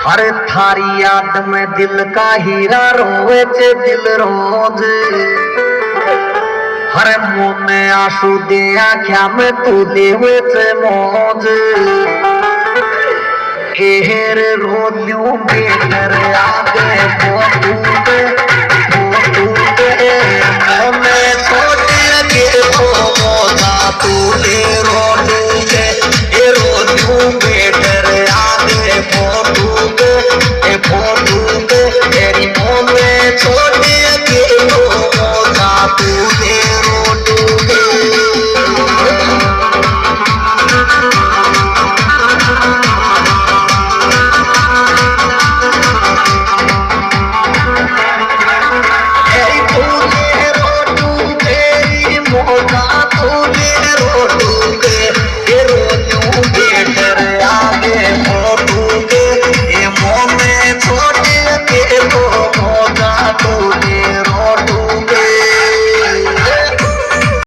हर थारी याद में दिल का हीरा रोवे चे दिल रोज। हर मुने आंसू दे आख्या में तू देवे चे मौज।